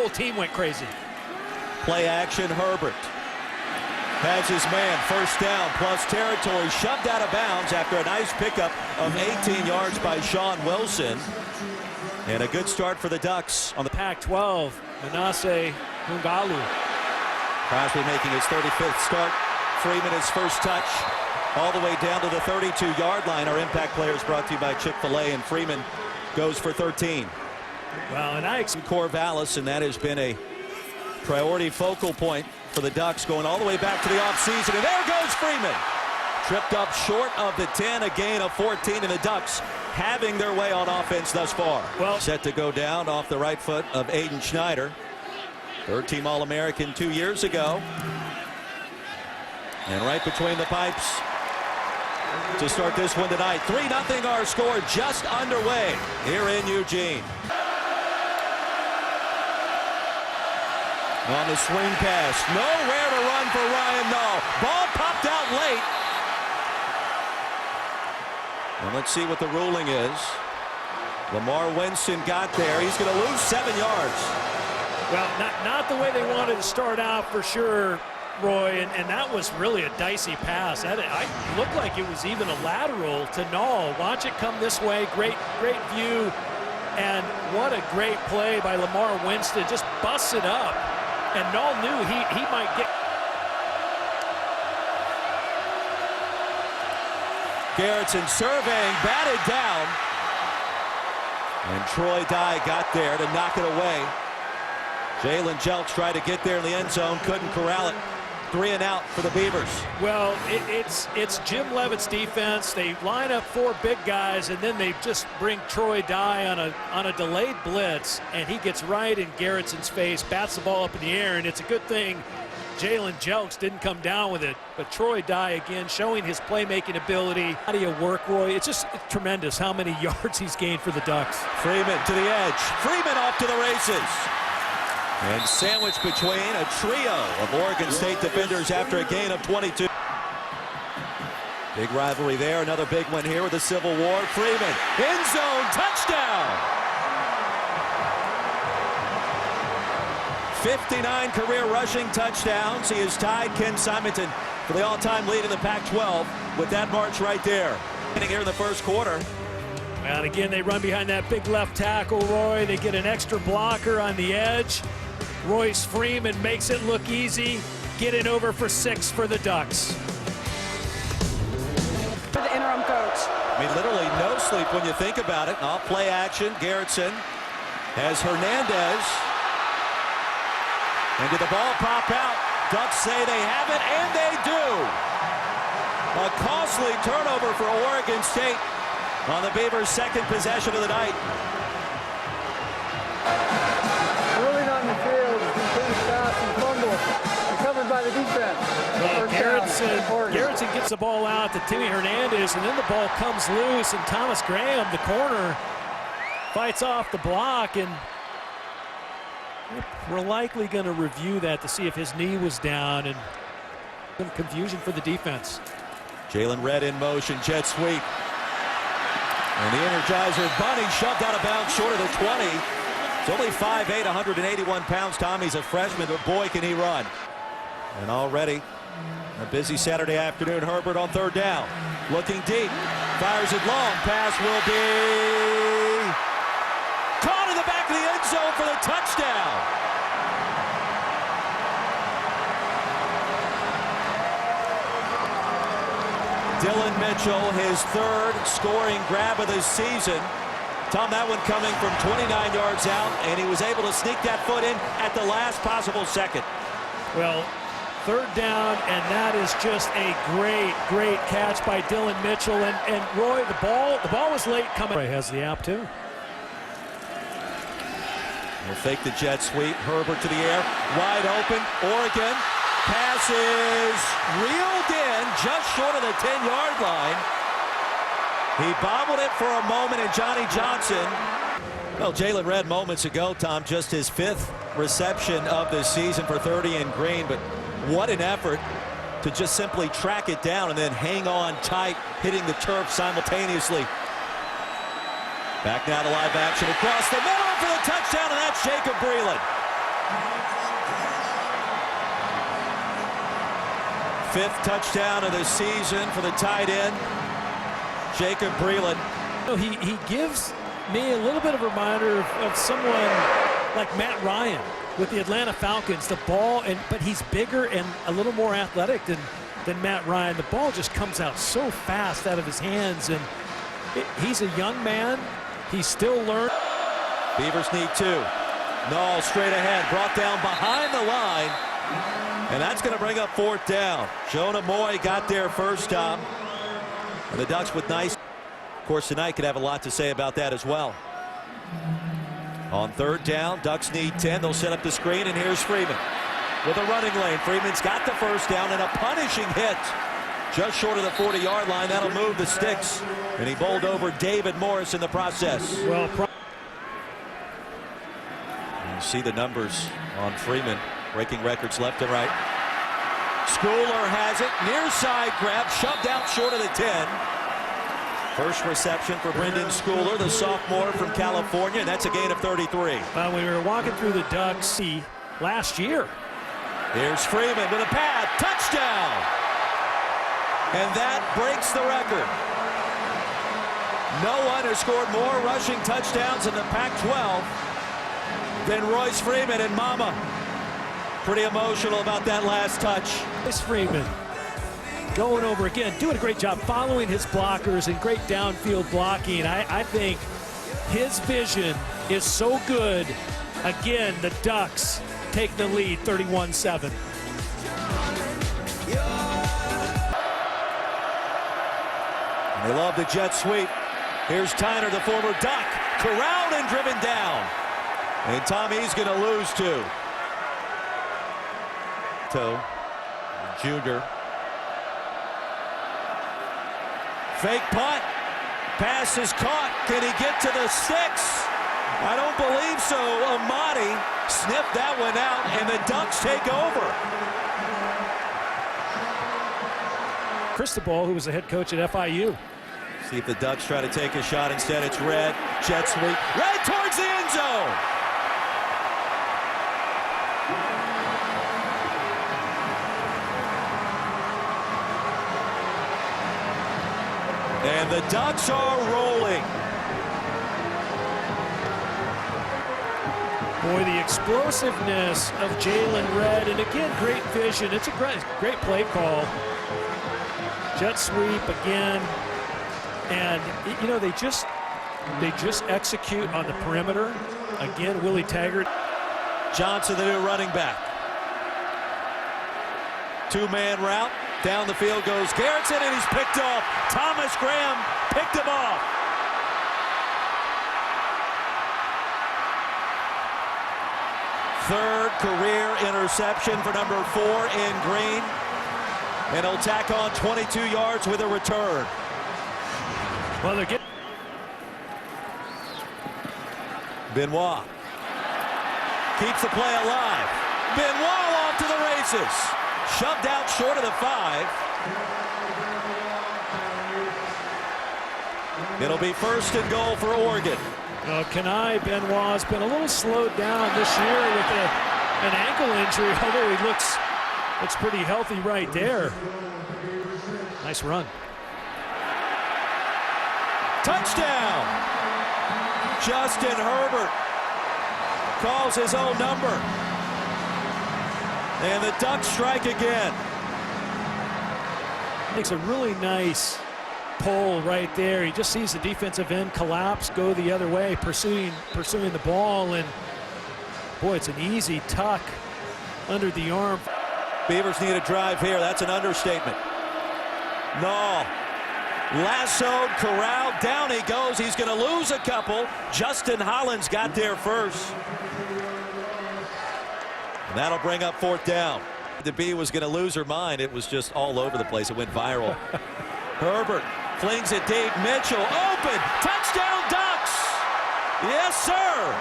whole team went crazy. Play action, Herbert has his man, first down plus territory, shoved out of bounds after a nice pickup of 18 yards by Sean Wilson. And a good start for the Ducks on the Pac-12, Manasseh Hungalu. Crosby making his 35th start. Freeman his first touch all the way down to the 32-yard line. Our impact players brought to you by Chick-fil-A, and Freeman goes for 13. Well, and I Corvallis, and that has been a priority focal point for the Ducks going all the way back to the offseason. And there goes Freeman. Tripped up short of the 10, a gain of 14, and the Ducks having their way on offense thus far. Well, set to go down off the right foot of Aiden Schneider. Third-team All-American 2 years ago. And right between the pipes to start this one tonight. 3-0 our score, just underway here in Eugene. On the swing pass, nowhere to run for Ryan Nall. Ball popped out late. And let's see what the ruling is. Lamar Winston got there. He's going to lose 7 yards. Well, not the way they wanted to start out for sure, Roy, and that was really a dicey pass. It looked like it was even a lateral to Nall. Watch it come this way. Great view. And what a great play by Lamar Winston. Just busts it up. And Nall knew he might get. Garrettson surveying, batted down. And Troy Dye got there to knock it away. Jalen Jelks tried to get there in the end zone, couldn't corral it. 3 and out for the Beavers. Well, it's Jim Leavitt's defense. They line up 4 big guys, and then they just bring Troy Dye on a delayed blitz, and he gets right in Garrettson's face, bats the ball up in the air, and it's a good thing Jalen Jelks didn't come down with it. But Troy Dye again showing his playmaking ability. How do you work, Roy? It's just tremendous how many yards he's gained for the Ducks. Freeman to the edge. Freeman off to the races. And sandwiched between a trio of Oregon State defenders after a gain of 22. Big rivalry there. Another big one here with the Civil War. Freeman, end zone, touchdown. 59 career rushing touchdowns. He has tied Ken Simonton for the all-time lead in the Pac-12 with that march right there. Here in the first quarter. And again, they run behind that big left tackle, Roy. They get an extra blocker on the edge. Royce Freeman makes it look easy. Getting over for 6 for the Ducks. For the interim coach. I mean, literally no sleep when you think about it. Off play action, Garrettson has Hernandez. And did the ball pop out? Ducks say they have it, and they do. A costly turnover for Oregon State on the Beavers' second possession of the night. Ruling on the field, complete pass and fumble, recovered by the defense. Well, Garrettson gets the ball out to Timmy Hernandez, and then the ball comes loose, and Thomas Graham, the corner, fights off the block, and we're likely going to review that to see if his knee was down, and some confusion for the defense. Jalen Redd in motion, jet sweep. And the Energizer Bunny shoved out of bounds short of the 20. It's only 5'8", 181 pounds. Tommy's a freshman, but boy, can he run. And already a busy Saturday afternoon. Herbert on third down. Looking deep. Fires it long. Pass will be caught in the back of the end zone for the touchdown. Dylan Mitchell, his third scoring grab of the season. Tom, that one coming from 29 yards out, and he was able to sneak that foot in at the last possible second. Well, third down, and that is just a great catch by Dylan Mitchell. And Roy, the ball was late coming. Roy has the app too. We'll fake the jet sweep. Herbert to the air, wide open. Oregon. Pass is reeled in just short of the 10-yard line. He bobbled it for a moment, and Johnny Johnson. Well, Jalen Redd moments ago, Tom, just his 5th reception of the season for 30 in green, but what an effort to just simply track it down and then hang on tight, hitting the turf simultaneously. Back now to live action across the middle for the touchdown, and that's Jacob Breland. 5th touchdown of the season for the tight end, Jacob Breland. He gives me a little bit of a reminder of someone like Matt Ryan with the Atlanta Falcons. The ball, but he's bigger and a little more athletic than Matt Ryan. The ball just comes out so fast out of his hands, and he's a young man. He's still learning. Beavers need 2. Nall straight ahead, brought down behind the line, and that's going to bring up 4th down. Jonah Moy got there first time, and the Ducks with nice. Of course, tonight could have a lot to say about that as well. On 3rd down, Ducks need 10. They'll set up the screen, and here's Freeman with a running lane. Freeman's got the first down and a punishing hit just short of the 40-yard line. That'll move the sticks, and he bowled over David Morris in the process. Well, you see the numbers on Freeman, breaking records left and right. Schooler has it, near side grab, shoved out short of the 10. First reception for Brendan Schooler, the sophomore from California, and that's a gain of 33. When we were walking through the Ducks last year. Here's Freeman with a pad, touchdown! And that breaks the record. No one has scored more rushing touchdowns in the Pac-12 than Royce Freeman, and Mama pretty emotional about that last touch. Royce Freeman going over again, doing a great job following his blockers and great downfield blocking. I think his vision is so good. Again, the Ducks take the lead 31-7. They love the jet sweep. Here's Tyner, the former Duck, corralled and driven down. And Tommy's going to lose 2. Junior. Fake punt. Pass is caught. Can he get to the 6? I don't believe so. Amati sniffed that one out, and the Ducks take over. Cristobal, who was the head coach at FIU. See if the Ducks try to take a shot. Instead, it's Red. Jet sweep. Red towards the end zone. And the Ducks are rolling. Boy, the explosiveness of Jalen Red, and again, great vision. It's a great play call. Jet sweep again, and you know they just execute on the perimeter. Again, Willie Taggart. Johnson, the new running back. 2-man route. Down the field goes Garrettson, and he's picked off. Thomas Graham picked him off. Third career interception for number 4 in green. And he'll tack on 22 yards with a return. Well, they're getting Benoit keeps the play alive. Benoit off to the races. Shoved out short of the 5. It'll be 1st and goal for Oregon. Kenai Benoit's been a little slowed down this year with an ankle injury, although he looks pretty healthy right there. Nice run. Touchdown! Justin Herbert calls his own number. And the Ducks strike again. Makes a really nice pull right there. He just sees the defensive end collapse, go the other way, pursuing the ball, and boy, it's an easy tuck under the arm. Beavers need a drive here. That's an understatement. No. Lassoed, corralled, down he goes. He's going to lose a couple. Justin Hollins got there first. And that'll bring up 4th down. The Bee was going to lose her mind. It was just all over the place. It went viral. Herbert flings it deep. Mitchell open. Touchdown Ducks. Yes, sir.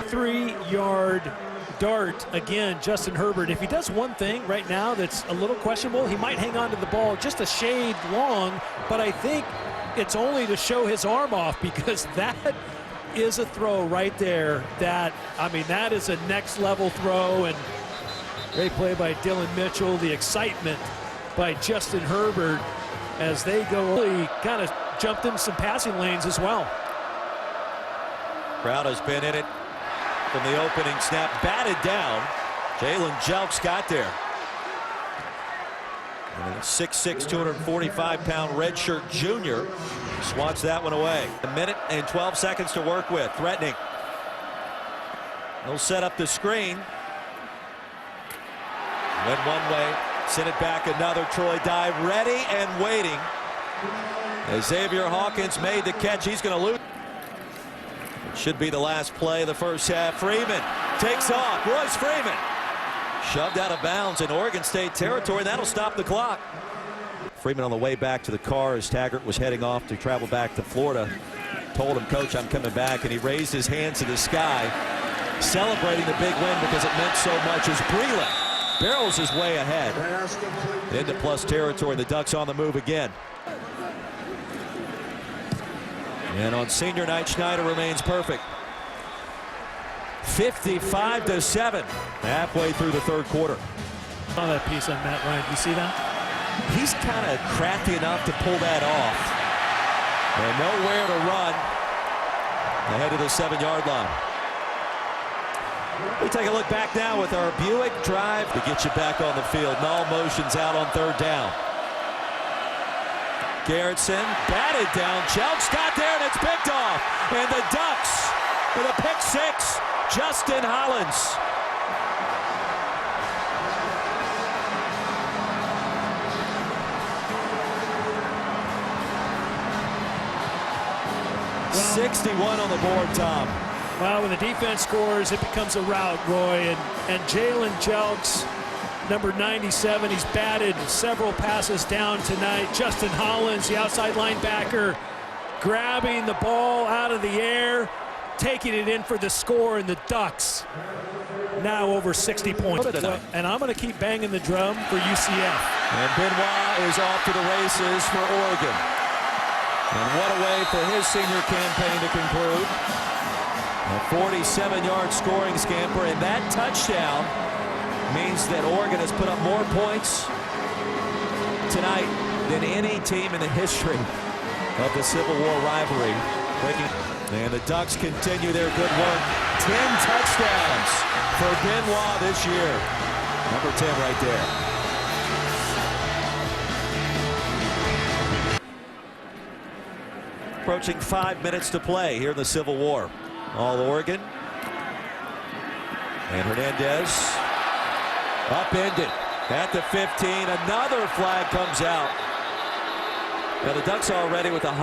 Three-yard dart again. Justin Herbert, if he does one thing right now that's a little questionable, he might hang on to the ball just a shade long, but I think it's only to show his arm off, because that is a throw right there that, I mean, that is a next level throw, and great play by Dylan Mitchell. The excitement by Justin Herbert as they go really kind of jumped in some passing lanes as well. Crowd has been in it from the opening snap. Batted down. Jalen Jelks got there. And a 6'6", 245-pound redshirt junior swats that one away. A minute and 12 seconds to work with. Threatening. He'll set up the screen. Went one way. Send it back another. Troy Dye ready and waiting. As Xavier Hawkins made the catch, he's going to lose. It should be the last play of the first half. Freeman takes off. Royce Freeman shoved out of bounds in Oregon State territory. That'll stop the clock. Freeman on the way back to the car as Taggart was heading off to travel back to Florida. Told him, "Coach, I'm coming back," and he raised his hands to the sky, celebrating the big win because it meant so much. As Breland barrels his way ahead into plus territory. The Ducks on the move again. And on senior night, Schneider remains perfect. 55-7 halfway through the third quarter. Saw that piece on Matt Ryan. You see that? He's kind of crafty enough to pull that off. And nowhere to run ahead of the 7-yard line. We take a look back now with our Buick drive to get you back on the field. Null motions out on third down. Garrettson batted down. Jelks got there, and it's picked off. And the Ducks with a pick six. Justin Hollins. Well, 61 on the board, Tom. Well, when the defense scores, it becomes a rout, Roy. And Jalen Jelks, number 97, he's batted several passes down tonight. Justin Hollins, the outside linebacker, grabbing the ball out of the air, taking it in for the score, and the Ducks now over 60 points. And I'm going to keep banging the drum for UCF. And Benoit is off to the races for Oregon. And what a way for his senior campaign to conclude. A 47-yard scoring scamper, and that touchdown means that Oregon has put up more points tonight than any team in the history of the Civil War rivalry. And the Ducks continue their good work. 10 touchdowns for Benoit this year. Number 10 right there. Approaching 5 minutes to play here in the Civil War. All Oregon. And Hernandez upended at the 15. Another flag comes out. Now the Ducks already with the